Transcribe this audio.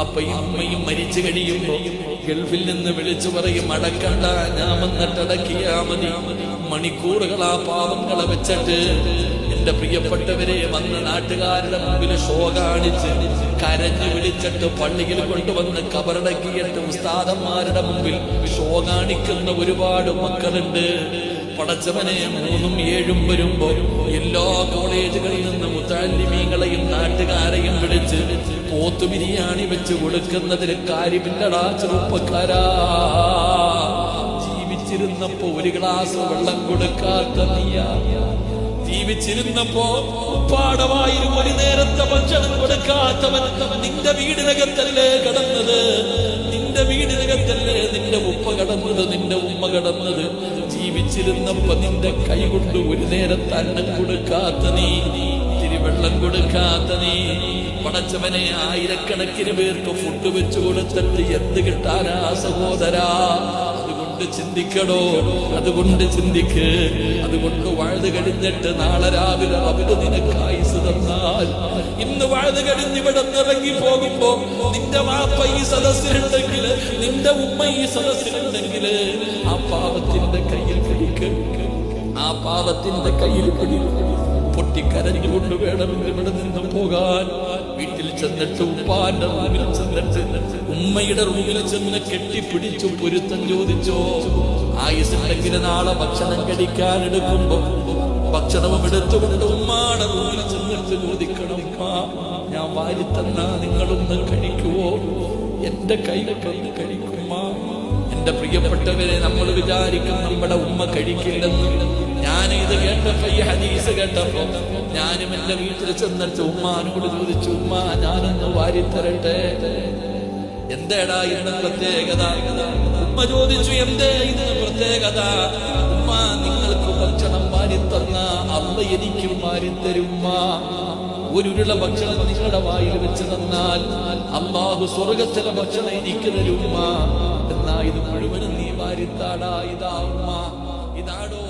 അപ്പയും അമ്മയും മരിച്ചു കഴിയുമ്പോ ഗൾഫിൽ നിന്ന് വിളിച്ചു പറയും, അടക്കണ്ട, ഞാൻ വന്നിട്ടടക്കിയാ മതി. മണിക്കൂറുകൾ ആ പാവങ്ങളെ വെച്ചിട്ട് എന്റെ പ്രിയപ്പെട്ടവരെ വന്ന് നാട്ടുകാരുടെ മുമ്പിൽ ഷോ കാണിച്ച് കരഞ്ഞു വിളിച്ചിട്ട് പള്ളിയിൽ കൊണ്ടുവന്ന് കബറടക്കിയിട്ട് ഉസ്താദന്മാരുടെ മുമ്പിൽ ഷോ കാണിക്കുന്ന ഒരുപാട് മക്കളുണ്ട്. പടച്ചവനെ, 3ഉം 7ഉം വരുമ്പോ എല്ലാ കോളേജുകളിൽ നിന്ന് മുത്തഅല്ലിമീങ്ങളെയും നാട്ടുകാരെയും വിളിച്ച് പോത്തു ബിരിയാണി വെച്ച് കൊടുക്കുന്നതിന് കാര്യമില്ലടാ ചെറുപ്പക്കാരാ. ജീവിച്ചിരുന്നപ്പോ ഒരു ഗ്ലാസ് വെള്ളം കൊടുക്കാത്ത നീയാ, ജീവിച്ചിരുന്നപ്പോ പാടവായും ഒരു നേരത്തെ ഭക്ഷണം കൊടുക്കാത്തവൻ നിന്റെ വീടിനകത്തല്ലേ കടന്നത്? നിന്റെ വീടിനകത്തല്ലേ നിന്റെ ഉപ്പ കടന്നത്, നിന്റെ ഉമ്മ കടന്നത്? ജീവിച്ചിരുന്നപ്പോ നിന്റെ കൈ കൊണ്ട് ഒരു നേരത്തെ അന്നം കൊടുക്കാത്ത നീ, ഇത്തിരി വെള്ളം കൊടുക്കാത്ത നീ, പടച്ചവനെ ആയിരക്കണക്കിന് പേർക്ക് ഫുഡ് വെച്ചു കൊടുത്തിട്ട് എന്ത് കിട്ടാനാ സഹോദരാ? അതുകൊണ്ട് ചിന്തിക്കടോ, അതുകൊണ്ട് ചിന്തിക്ക്. അതുകൊണ്ട് വാഴ്ന്നു കഴിഞ്ഞിട്ട് നാളെ രാവിലെ അവര് നിനക്ക് ആയുസ് തന്നാൽ, ഇന്ന് വാഴ്ന്നു കഴിഞ്ഞ് ഇവിടെ ഇറങ്ങി പോകുമ്പോ നിന്റെ വാപ്പ ഈ സദസ്സിലുണ്ടെങ്കിൽ, നിന്റെ ഉമ്മ ഈ സദസ്സിലുണ്ടെങ്കിൽ ആ പാവത്തിന്റെ കയ്യിൽ പിടിക്ക്, ആ പാവത്തിന്റെ കയ്യിൽ പിടിക്ക്. പൊട്ടിക്കരഞ്ഞുകൊണ്ട് വേണം ഇവിടെ നിന്ന് പോകാൻ. വീട്ടിൽ ചെന്നിട്ട് ഉപ്പാന്റെ റൂമിൽ ചെന്നിട്ട് ഉമ്മയുടെ റൂമിൽ ചെന്ന് കെട്ടിപ്പിടിച്ചു പൊരുത്തം ചോദിച്ചോ. ആയുസുണ്ടെങ്കിൽ നാളെ ഭക്ഷണം കഴിക്കാൻ എടുക്കുമ്പോ ഭക്ഷണവും എടുത്തുകൊണ്ട് ഉമ്മാടെ റൂമിൽ ചെന്നിട്ട് ചോദിക്കണം, ഞാൻ വാരി തന്നാ നിങ്ങളൊന്ന് കഴിക്കുവോ? എന്റെ കൈകൊണ്ട് കഴിക്കുമാ? എന്റെ പ്രിയപ്പെട്ടവരെ, നമ്മൾ വിചാരിക്കും നമ്മുടെ ഉമ്മ കഴിക്കില്ലെന്ന്. ഞാൻ ഇത് കേട്ടപ്പോ, ഈ ഹദീസ് കേട്ടപ്പോ, ഞാനും എന്റെ വീട്ടിൽ ചെന്നിട്ട് ഉമ്മാനോട് ചോദിച്ചു, ഉമ്മ ഞാനൊന്ന് വാരിത്തരട്ടെ, എന്തേടാ ഇന്ന് പ്രത്യേകത? ഉമ്മ ചോദിച്ചു, എന്തേ ഇന്ന് പ്രത്യേകത? ഉമ്മ, നിങ്ങൾക്ക് ഭക്ഷണം വാരിത്തന്ന അള്ള എനിക്കും വാരിത്തരുമ്മ. ഒരുരുള ഭക്ഷണം നിങ്ങളുടെ വായിൽ വെച്ച് തന്നാൽ അല്ലാഹു സ്വർഗത്തിലെ ഭക്ഷണം എനിക്ക് തരുമ്മ. എന്നാ ഇത് മുഴുവനും നീ വാരിത്താടാ. ഇതാ ഉമ്മ, ഇതാടോ